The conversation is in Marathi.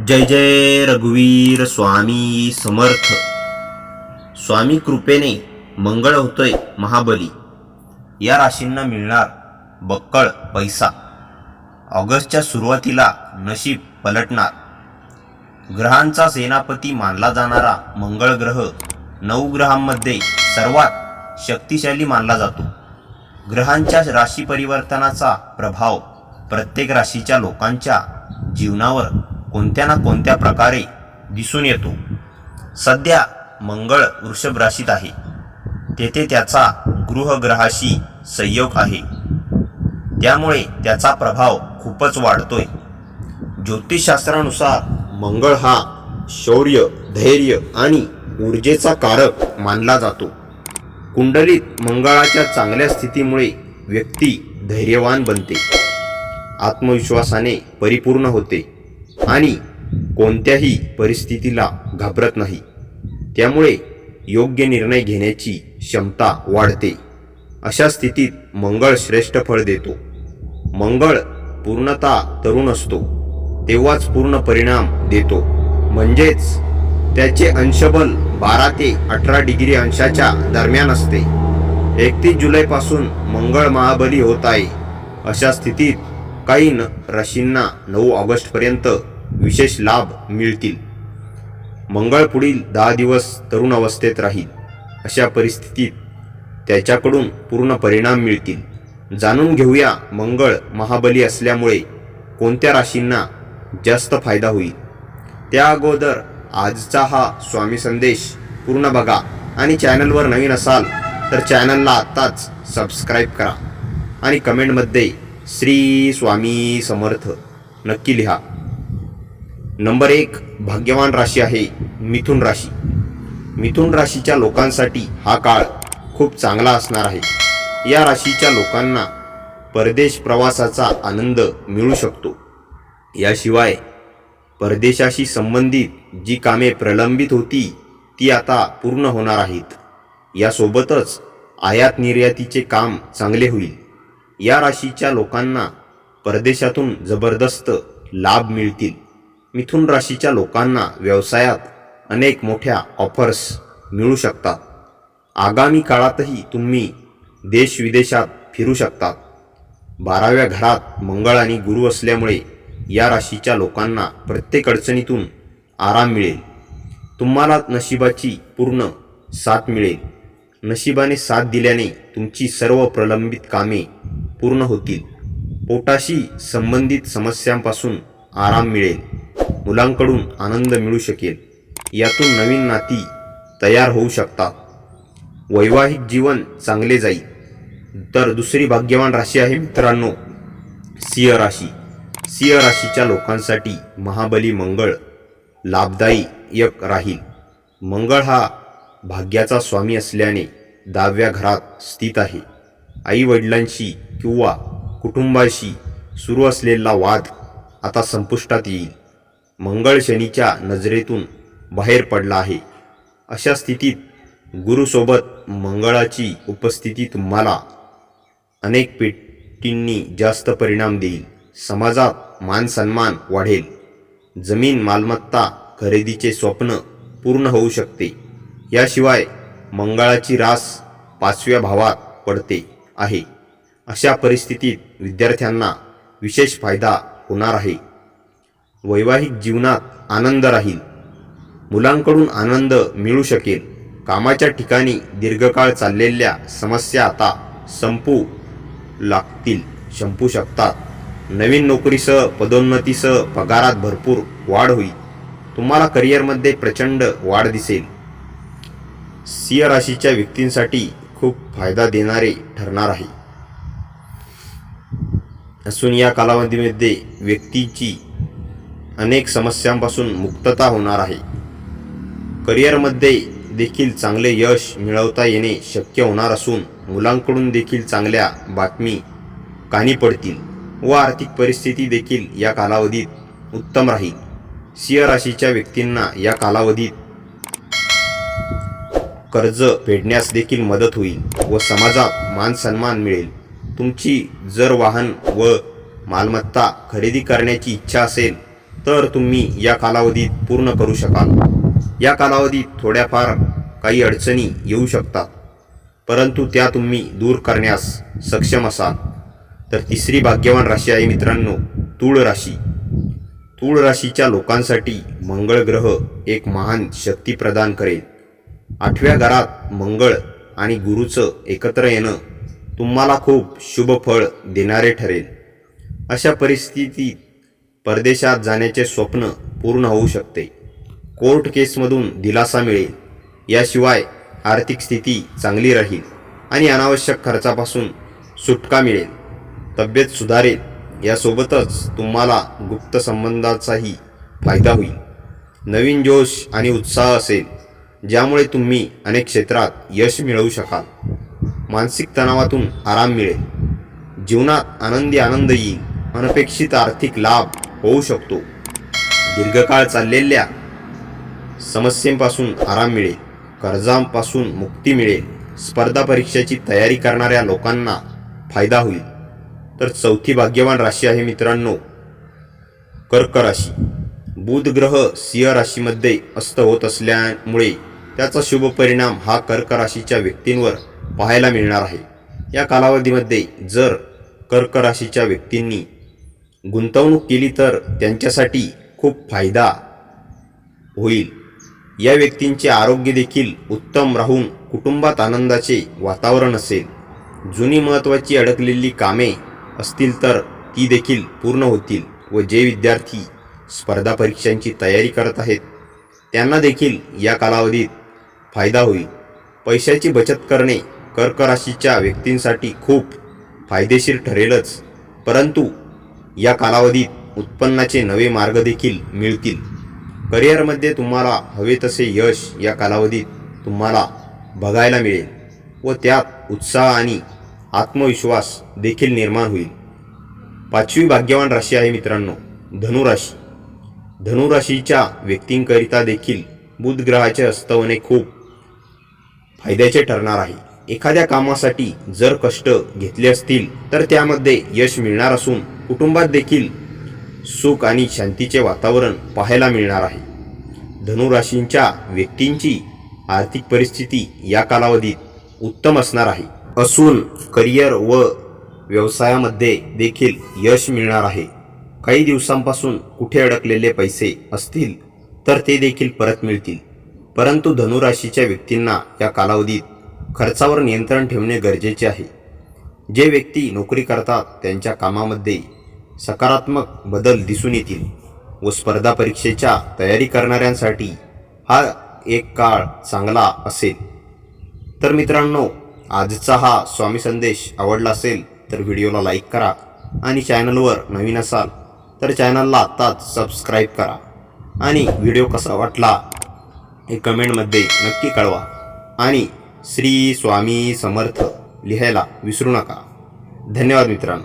जय जय रघुवीर स्वामी समर्थ. स्वामी कृपेने मंगळ होतोय महाबली. या राशींना मिळणार बक्कळ पैसा. ऑगस्टच्या सुरुवातीला नशीब पलटणार. ग्रहांचा सेनापती मानला जाणारा मंगळ ग्रह 9 ग्रहांमध्ये सर्वात शक्तिशाली मानला जातो. ग्रहांच्या राशी परिवर्तनाचा प्रभाव प्रत्येक राशीच्या लोकांच्या जीवनावर कोणत्या ना कोणत्या प्रकारे दिसून येतो. सध्या मंगळ वृषभ राशीत आहे. तेथे त्याचा गृहग्रहाशी संयोग आहे. त्यामुळे त्याचा प्रभाव खूपच वाढतोय. ज्योतिषशास्त्रानुसार मंगळ हा शौर्य, धैर्य आणि ऊर्जेचा कारक मानला जातो. कुंडलीत मंगळाच्या चांगल्या स्थितीमुळे व्यक्ती धैर्यवान बनते, आत्मविश्वासाने परिपूर्ण होते आणि कोणत्याही परिस्थितीला घाबरत नाही. त्यामुळे योग्य निर्णय घेण्याची क्षमता वाढते. अशा स्थितीत मंगळ श्रेष्ठ फळ देतो. मंगळ पूर्णतः तरुण असतो तेव्हाच पूर्ण परिणाम देतो. म्हणजेच त्याचे अंशबल 12 ते 18 डिग्री अंशाच्या दरम्यान असते. 31 जुलैपासून मंगळ महाबली होत आहे. अशा स्थितीत काही राशींना 9 ऑगस्टपर्यंत विशेष लाभ मिळतील. मंगळ पुढील 10 दिवस तरुण अवस्थेत राहील. अशा परिस्थितीत त्याच्याकडून पूर्ण परिणाम मिळतील. जाणून घेऊया मंगळ महाबली असल्यामुळे कोणत्या राशींना जास्त फायदा होईल. त्या अगोदर आजचा हा स्वामी संदेश पूर्ण बघा आणि चॅनलवर नवीन असाल तर चॅनलला आत्ताच सबस्क्राईब करा आणि कमेंटमध्ये श्री स्वामी समर्थ नक्की लिहा. नंबर 1 भाग्यवान राशी आहे मिथुन राशी. मिथुन राशीच्या लोकांसाठी हा काळ खूप चांगला असणार आहे. या राशीच्या लोकांना परदेश प्रवासाचा आनंद मिळू शकतो. याशिवाय परदेशाशी संबंधित जी कामे प्रलंबित होती ती आता पूर्ण होणार आहेत. यासोबतच आयात निर्यातीचे काम चांगले होईल. या राशीच्या लोकांना परदेशातून जबरदस्त लाभ मिळतील. मिथुन राशीच्या लोकांना व्यवसायात अनेक मोठ्या ऑफर्स मिळू शकतात. आगामी काळातही तुम्ही देश विदेशात फिरू शकतात. 12व्या घरात मंगळ आणि गुरु असल्यामुळे या राशीच्या लोकांना प्रत्येक अडचणीतून आराम मिळेल. तुम्हाला नशिबाची पूर्ण साथ मिळेल. नशिबाने साथ दिल्याने तुमची सर्व प्रलंबित कामे पूर्ण होतील. पोटाशी संबंधित समस्यांपासून आराम मिळेल. मुलांकडून आनंद मिळू शकेल. यातून नवीन नाती तयार होऊ शकतात. वैवाहिक जीवन चांगले जाईल. तर दुसरी भाग्यवान राशी आहे मित्रांनो सिंह राशी. सिंह राशीच्या लोकांसाठी महाबली मंगळ लाभदायक राहील. मंगळ हा भाग्याचा स्वामी असल्याने 10व्या घरात स्थित आहे. आई वडिलांशी किंवा कुटुंबाशी सुरू असलेला वाद आता संपुष्टात येईल. मंगळ शनीच्या नजरेतून बाहेर पडला आहे. अशा स्थितीत गुरुसोबत मंगळाची उपस्थिती तुम्हाला अनेक पटींनी जास्त परिणाम देईल. समाजात मान सन्मान वाढेल. जमीन मालमत्ता खरेदीचे स्वप्न पूर्ण होऊ शकते. याशिवाय मंगळाची रास 5व्या भावात पडते आहे. अशा परिस्थितीत विद्यार्थ्यांना विशेष फायदा होणार आहे. वैवाहिक जीवनात आनंद राहील. मुलांकडून आनंद मिळू शकेल. कामाच्या ठिकाणी दीर्घकाळ चाललेल्या समस्या आता संपू शकतात. नवीन नोकरीसह पदोन्नतीसह पगारात भरपूर वाढ होईल. तुम्हाला करिअरमध्ये प्रचंड वाढ दिसेल. सिंह राशीच्या व्यक्तींसाठी खूप फायदा देणारे ठरणार आहे. असून या कालावधीमध्ये व्यक्तीची अनेक समस्यांपासून मुक्तता होणार आहे. करिअरमध्ये देखील चांगले यश मिळवता येणे शक्य होणार असून मुलांकडून देखील चांगल्या बातमी कानी पडतील व आर्थिक परिस्थिती देखील या कालावधीत उत्तम राहील. सिंह राशीच्या व्यक्तींना या कालावधीत कर्ज फेडण्यास देखील मदत होईल व समाजात मान सन्मान मिळेल. तुमची जर वाहन व मालमत्ता खरेदी करण्याची इच्छा असेल तर तुम्ही या कालावधीत पूर्ण करू शकाल. या कालावधीत थोड्याफार काही अडचणी येऊ शकतात, परंतु त्या तुम्ही दूर करण्यास सक्षम असाल. तर तिसरी भाग्यवान राशी आहे मित्रांनो, तूळ राशी. तूळ राशीच्या लोकांसाठी मंगळ ग्रह एक महान शक्ती प्रदान करेल. 8व्या घरात मंगळ आणि गुरुचं एकत्र येणं तुम्हाला खूप शुभ फळ देणारे ठरेल. अशा परिस्थितीत परदेशात जाण्याचे स्वप्न पूर्ण होऊ शकते. कोर्ट केसमधून दिलासा मिळेल. याशिवाय आर्थिक स्थिती चांगली राहील आणि अनावश्यक खर्चापासून सुटका मिळेल. तब्येत सुधारेल. यासोबतच तुम्हाला गुप्त संबंधाचाही फायदा होईल. नवीन जोश आणि उत्साह असेल, ज्यामुळे तुम्ही अनेक क्षेत्रात यश मिळवू शकाल. मानसिक तणावातून आराम मिळेल. जीवनात आनंद येईल. अनपेक्षित आर्थिक लाभ होऊ शकतो. दीर्घकाळ चाललेल्या समस्येपासून आराम मिळेल. कर्जांपासून मुक्ती मिळेल. स्पर्धा परीक्षेची तयारी करणाऱ्या लोकांना फायदा होईल. तर चौथी भाग्यवान राशी आहे मित्रांनो, कर्क राशी. बुध ग्रह सिंह राशीमध्ये अस्त होत असल्यामुळे त्याचा शुभ परिणाम हा कर्क राशीच्या व्यक्तींवर पाहायला मिळणार आहे. या कालावधीमध्ये जर कर्क राशीच्या व्यक्तींनी गुंतवणूक केली तर त्यांच्यासाठी खूप फायदा होईल. या व्यक्तींचे आरोग्य देखील उत्तम राहून कुटुंबात आनंदाचे वातावरण असेल. जुनी महत्त्वाची अडकलेली कामे असतील तर ती देखील पूर्ण होतील व जे विद्यार्थी स्पर्धा परीक्षांची तयारी करत आहेत त्यांना देखील या कालावधीत फायदा होईल. पैशाची बचत करणे कर्क राशीच्या व्यक्तींसाठी खूप फायदेशीर ठरेलच, परंतु या कालावधीत उत्पन्नाचे नवे मार्ग देखील मिळतील. करिअरमध्ये तुम्हाला हवे तसे यश या कालावधीत तुम्हाला बघायला मिळेल व त्यात उत्साह आणि आत्मविश्वास देखील निर्माण होईल. पाचवी भाग्यवान राशी आहे मित्रांनो, धनुराशी. धनुराशीच्या व्यक्तींकरिता देखील बुध ग्रहाचे अस्त होणे खूप फायद्याचे ठरणार आहे. एखाद्या कामासाठी जर कष्ट घेतले असतील तर त्यामध्ये यश मिळणार असून कुटुंबात देखील सुख आणि शांतीचे वातावरण पाहायला मिळणार आहे. धनुराशींच्या व्यक्तींची आर्थिक परिस्थिती या कालावधीत उत्तम असणार आहे असून करिअर व व्यवसायामध्ये देखील यश मिळणार आहे. काही दिवसांपासून कुठे अडकलेले पैसे असतील तर ते देखील परत मिळतील, परंतु धनुराशीच्या व्यक्तींना या कालावधीत खर्चावर नियंत्रण ठेवणे गरजेचे आहे. जे व्यक्ती नोकरी करतात त्यांच्या कामामध्ये सकारात्मक बदल दिसून येतील व स्पर्धा परीक्षेच्या तयारी करणाऱ्यांसाठी हा एक काळ चांगला असेल. तर मित्रांनो, आजचा हा स्वामी संदेश आवडला असेल तर व्हिडिओला लाईक करा आणि चॅनलवर नवीन असाल तर चॅनलला आत्ताच सबस्क्राईब करा आणि व्हिडिओ कसा वाटला हे कमेंटमध्ये नक्की कळवा आणि श्री स्वामी समर्थ लिहायला विसरू नका. धन्यवाद मित्रांनो.